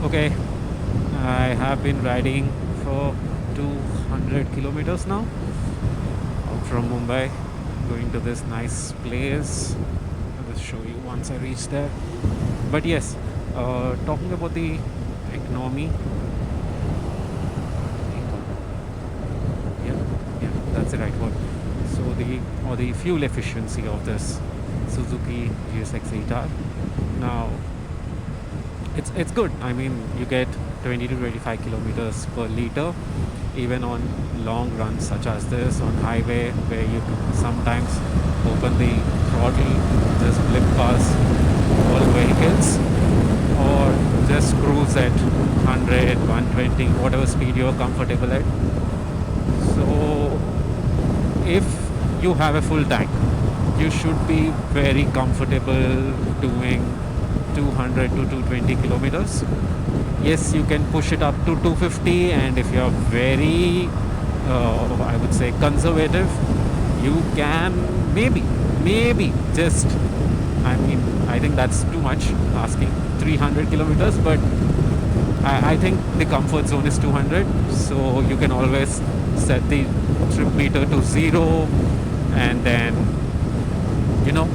Okay, I have been riding for 200 kilometers now out from Mumbai, going to this nice place. I'll just show you once I reach there. But yes, talking about the economy, yeah, yeah, that's the right word. So the fuel efficiency of this Suzuki GSX-8R. Now, it's good. I mean, you get 20 to 25 kilometers per liter, even on long runs such as this on highway, where you sometimes open the throttle, just blip past all vehicles, or just cruise at 100, 120, whatever speed you're comfortable at. So, if you have a full tank, you should be very comfortable doing 200 to 220 kilometers. Yes, you can push it up to 250, and if you're very, I would say, conservative, you can maybe just, I mean, I think that's too much asking 300 kilometers, but I think the comfort zone is 200, so you can always set the trip meter to 0, and then, you know,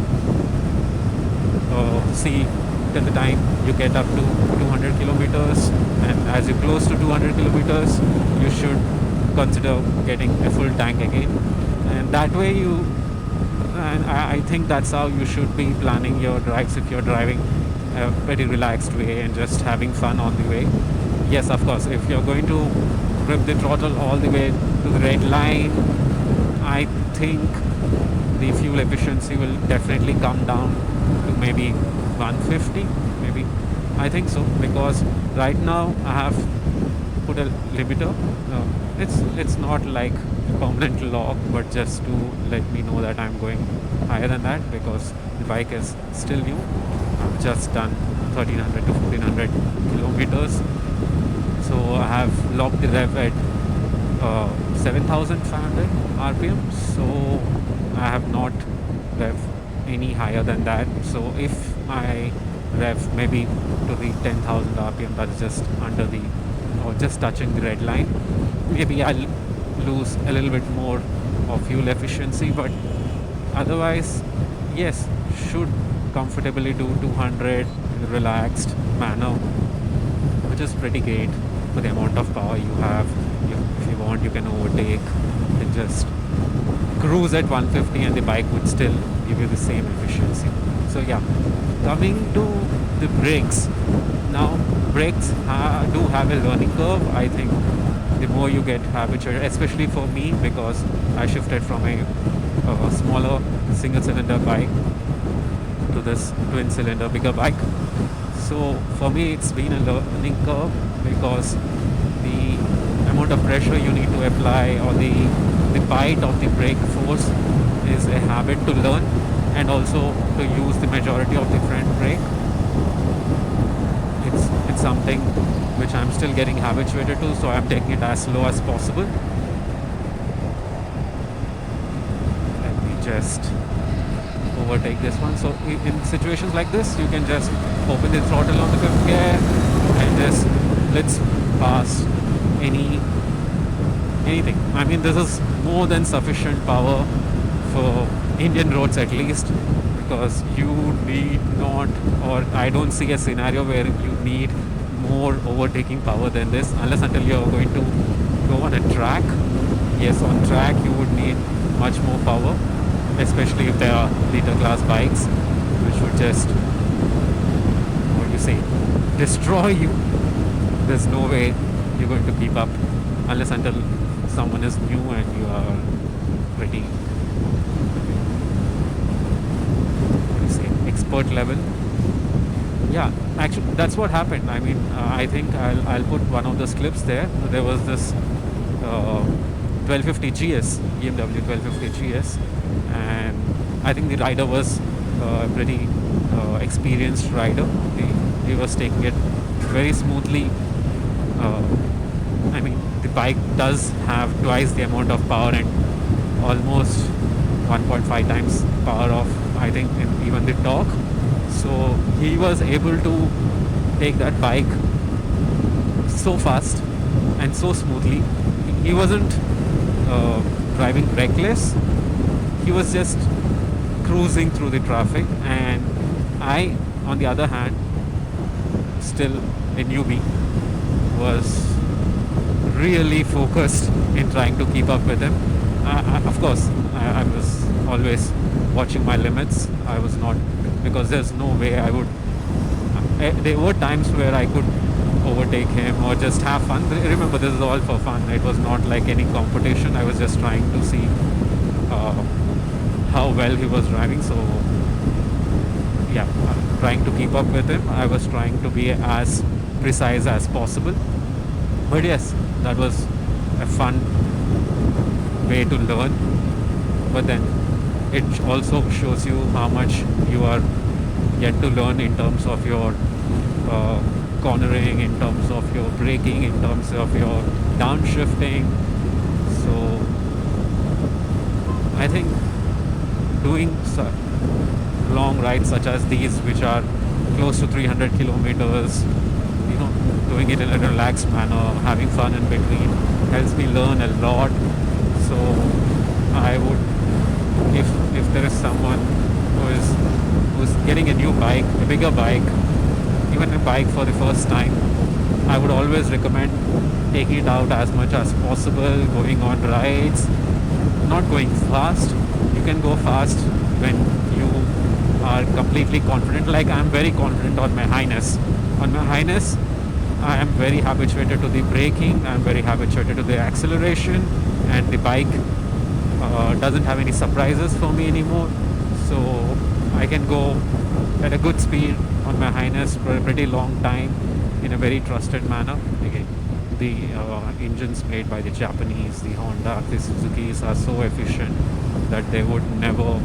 see till the time you get up to 200 kilometers, and as you close to 200 kilometers, you should consider getting a full tank again, and that way and I think that's how you should be planning your drives if you're driving a very relaxed way and just having fun on the way. Yes, of course, if you're going to grip the throttle all the way to the red line, I think the fuel efficiency will definitely come down to maybe 150, maybe. I think so, because right now I have put a limiter. It's not like a permanent lock, but just to let me know that I'm going higher than that, because the bike is still new. I've just done 1300 to 1400 kilometers, so I have locked the rev at 7500 rpm, so I have not rev any higher than that. So if I rev maybe to the 10,000 rpm, that's just under the, or just touching the red line, maybe I'll lose a little bit more of fuel efficiency, but otherwise, yes, should comfortably do 200 in a relaxed manner, which is pretty great for the amount of power you have. If you want, you can overtake and just cruise at 150, and the bike would still give you the same efficiency. So yeah, coming to the brakes. Now, brakes do have a learning curve. I think the more you get habituated, especially for me, because I shifted from a smaller single cylinder bike to this twin cylinder bigger bike. So for me, it's been a learning curve, because the amount of pressure you need to apply, or the bite of the brake force, is a habit to learn, and also to use the majority of the front brake. It's something which I'm still getting habituated to, so I'm taking it as slow as possible. Let me just overtake this one. So in situations like this, you can just open the throttle on the fifth gear and just blitz past anything. I mean, this is more than sufficient power for Indian roads, at least, because you need not, or I don't see a scenario where you need more overtaking power than this, unless until you're going to go on a track. Yes, on track you would need much more power, especially if there are liter class bikes, which would just, what do you say, destroy you. There's no way you're going to keep up, unless until someone is new and you are pretty, what do you say, expert level. Yeah, actually, that's what happened. I mean, I think I'll put one of those clips there. There was this 1250 GS, BMW 1250 GS, and I think the rider was a pretty experienced rider. He was taking it very smoothly. I mean, the bike does have twice the amount of power and almost 1.5 times power of, I think, in even the torque. So he was able to take that bike so fast and so smoothly. He wasn't driving reckless. He was just cruising through the traffic, and I, on the other hand, still a newbie, was really focused in trying to keep up with him. Of course, I was always watching my limits. I was not, because there's no way I would. There were times where I could overtake him or just have fun. Remember, this is all for fun. It was not like any competition. I was just trying to see how well he was driving. So, yeah, trying to keep up with him. I was trying to be as precise as possible. But yes, that was a fun way to learn. But then it also shows you how much you are yet to learn in terms of your cornering, in terms of your braking, in terms of your downshifting. So I think doing long rides such as these, which are close to 300 kilometers, doing it in a relaxed manner, having fun in between, helps me learn a lot. So I would, if there is someone who's getting a new bike, a bigger bike, even a bike for the first time, I would always recommend taking it out as much as possible, going on rides, not going fast. You can go fast when you are completely confident. Like, I'm very confident on my Highness. On my Highness, I am very habituated to the braking, I'm very habituated to the acceleration, and the bike doesn't have any surprises for me anymore. So I can go at a good speed on my Highness for a pretty long time in a very trusted manner. Again, the engines made by the Japanese, the Honda, the Suzukis are so efficient that they would never,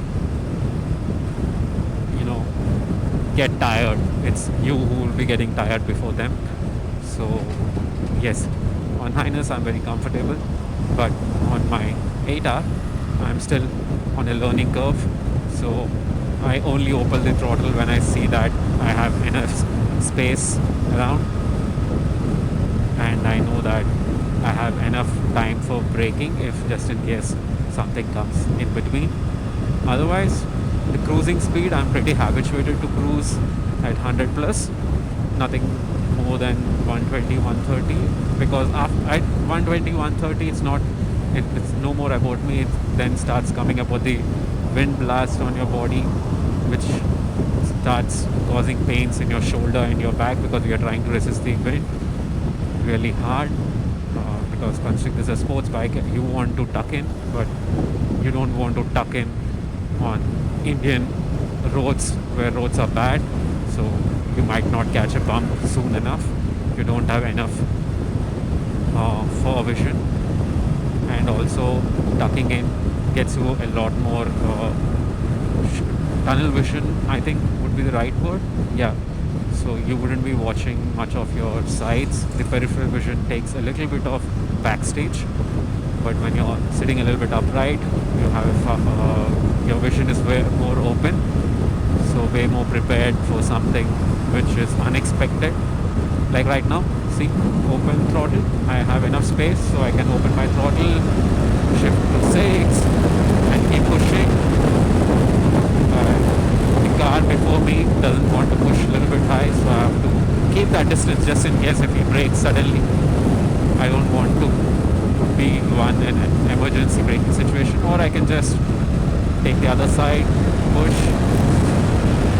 get tired. It's you who will be getting tired before them. So yes, on Highness I'm very comfortable, but on my 8R I'm still on a learning curve. So I only open the throttle when I see that I have enough space around, and I know that I have enough time for braking if just in case something comes in between. Otherwise, the cruising speed, I'm pretty habituated to cruise at 100 plus, nothing more than 120, 130, because at 120, 130 it's no more about me. It then starts coming about the wind blast on your body, which starts causing pains in your shoulder and your back because you're trying to resist the wind really hard. Because considering this is a sports bike, you want to tuck in, but you don't want to tuck in on Indian roads where roads are bad. So you might not catch a bump soon enough. You don't have enough fore vision, and also tucking in gets you a lot more tunnel vision, I think would be the right word. Yeah. So you wouldn't be watching much of your sides. The peripheral vision takes a little bit of backstage, but when you're sitting a little bit upright, you have your vision is way more open, so way more prepared for something which is unexpected. Like right now, see, open throttle, I have enough space, so I can open my throttle, shift to 6 and keep pushing. The car before me doesn't want to push a little bit high, so I have to keep that distance just in case if he brakes suddenly. I don't want to be one in an emergency braking situation, or I can just take the other side, push.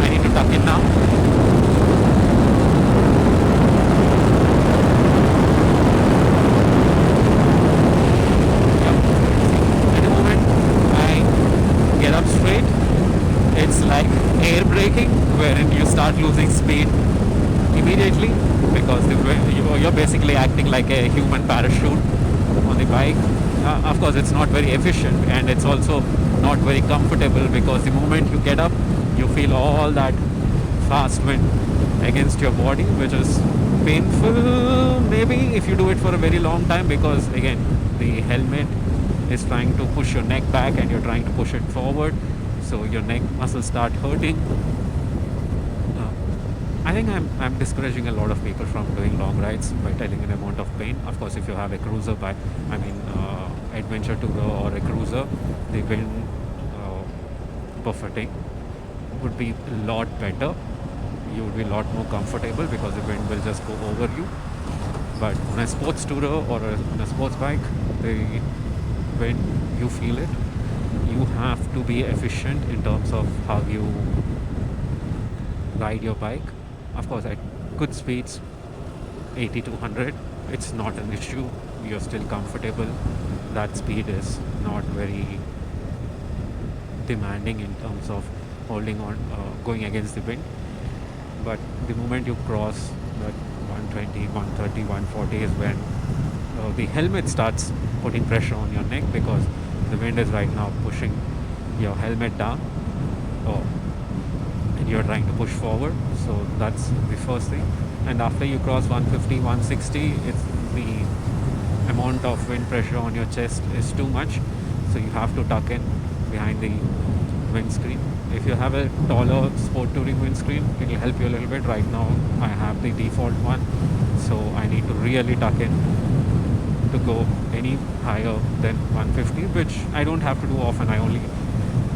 I need to tuck in now. At the moment I get up straight, it's like air braking, wherein you start losing speed immediately because you're basically acting like a human parachute on the bike. Of course, it's not very efficient, and it's also not very comfortable because the moment you get up, you feel all that fast wind against your body, which is painful maybe if you do it for a very long time, because again, the helmet is trying to push your neck back and you're trying to push it forward, so your neck muscles start hurting. I think I'm discouraging a lot of people from doing long rides by telling an amount of pain. Of course, if you have a cruiser bike, adventure tourer or a cruiser, the wind buffeting would be a lot better. You would be a lot more comfortable because the wind will just go over you. But on a sports tourer or on a sports bike, when you feel it, you have to be efficient in terms of how you ride your bike. Of course, at good speeds, 80 to 100, it's not an issue. You're still comfortable. That speed is not very demanding in terms of holding on, going against the wind. But the moment you cross that 120, 130, 140 is when the helmet starts putting pressure on your neck, because the wind is right now pushing your helmet down, and you're trying to push forward. So that's the first thing. And after you cross 150, 160, it's the amount of wind pressure on your chest is too much, so you have to tuck in behind the windscreen. If you have a taller sport touring windscreen, it will help you a little bit. Right now I have the default one, so I need to really tuck in to go any higher than 150, which I don't have to do often. I only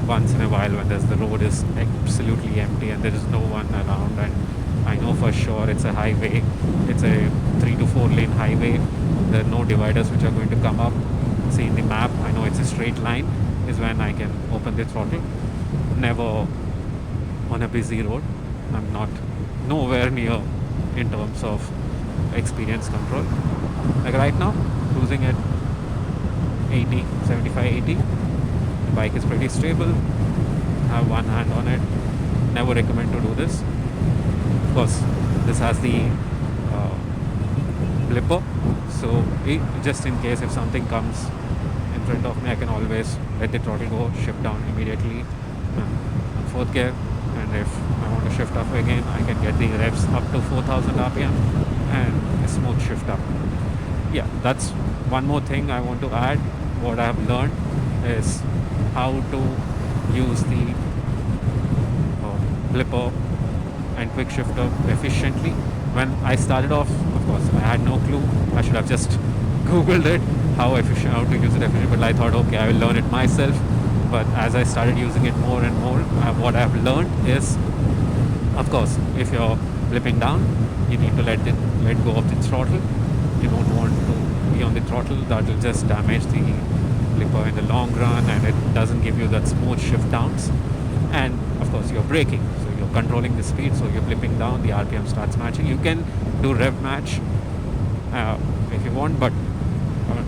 once in a while, when the road is absolutely empty and there is no one around, and I know for sure it's a highway, it's a 3 to 4 lane highway, there are no dividers which are going to come up. See in the map, I know it's a straight line, is when I can open the throttle. Never on a busy road. I'm not nowhere near in terms of experience control. Like right now, cruising at 80, 75, 80. The bike is pretty stable. Have one hand on it. Never recommend to do this. Of course, this has the blipper. So just in case if something comes in front of me, I can always let the throttle go, shift down immediately. On fourth gear, and if I want to shift up again, I can get the revs up to 4000 rpm and a smooth shift up. Yeah, that's one more thing I want to add. What I have learned is how to use the blipper and quick shifter efficiently. When I started off, of course, I had no clue. I should have just googled it, how to use it efficiently, but I thought, okay, I will learn it myself. But as I started using it more and more, what I've learned is, of course, if you're flipping down, you need to let go of the throttle. You don't want to be on the throttle. That will just damage the flipper in the long run, and it doesn't give you that smooth shift downs. And of course, you're braking, so you're controlling the speed. So you're flipping down, the RPM starts matching. You can do rev match if you want, but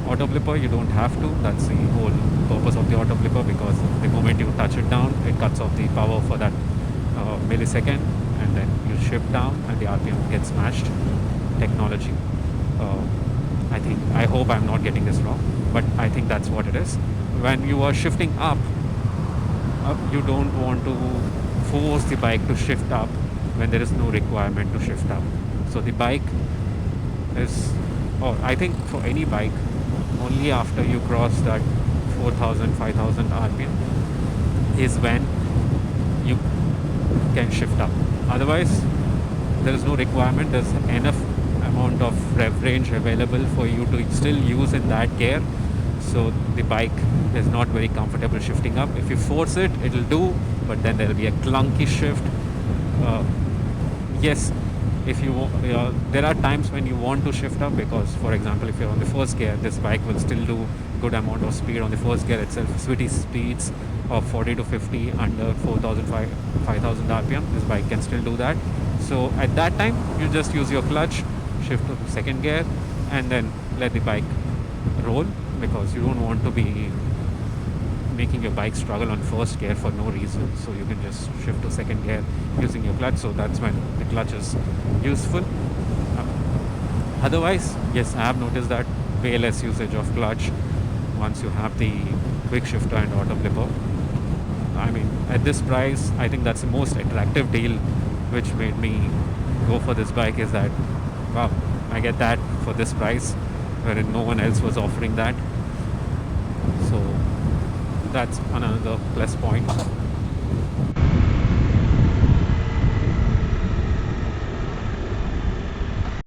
auto blipper you don't have to. That's the whole purpose of the auto blipper, because the moment you touch it down, it cuts off the power for that millisecond, and then you shift down and the RPM gets matched. Technology. I hope I'm not getting this wrong, but I think that's what it is. When you are shifting up, you don't want to force the bike to shift up when there is no requirement to shift up. So the bike is, or I think for any bike, only after you cross that 4000, 5000 rpm is when you can shift up. Otherwise, there is no requirement. There's enough amount of rev range available for you to still use in that gear. So the bike is not very comfortable shifting up. If you force it, it'll do, but then there'll be a clunky shift. Yes, if you there are times when you want to shift up, because for example, if you're on the first gear, this bike will still do good amount of speed on the first gear itself. Sweetie speeds of 40 to 50 under 4000, 5000 rpm, this bike can still do that. So at that time, you just use your clutch, shift to second gear, and then let the bike roll, because you don't want to be making your bike struggle on first gear for no reason. So you can just shift to second gear using your clutch. So that's when the clutch is useful. Otherwise, yes, I have noticed that way less usage of clutch once you have the quick shifter and auto blipper. I mean, at this price, I think that's the most attractive deal which made me go for this bike, is that, wow, I get that for this price, wherein no one else was offering that. So that's another plus point.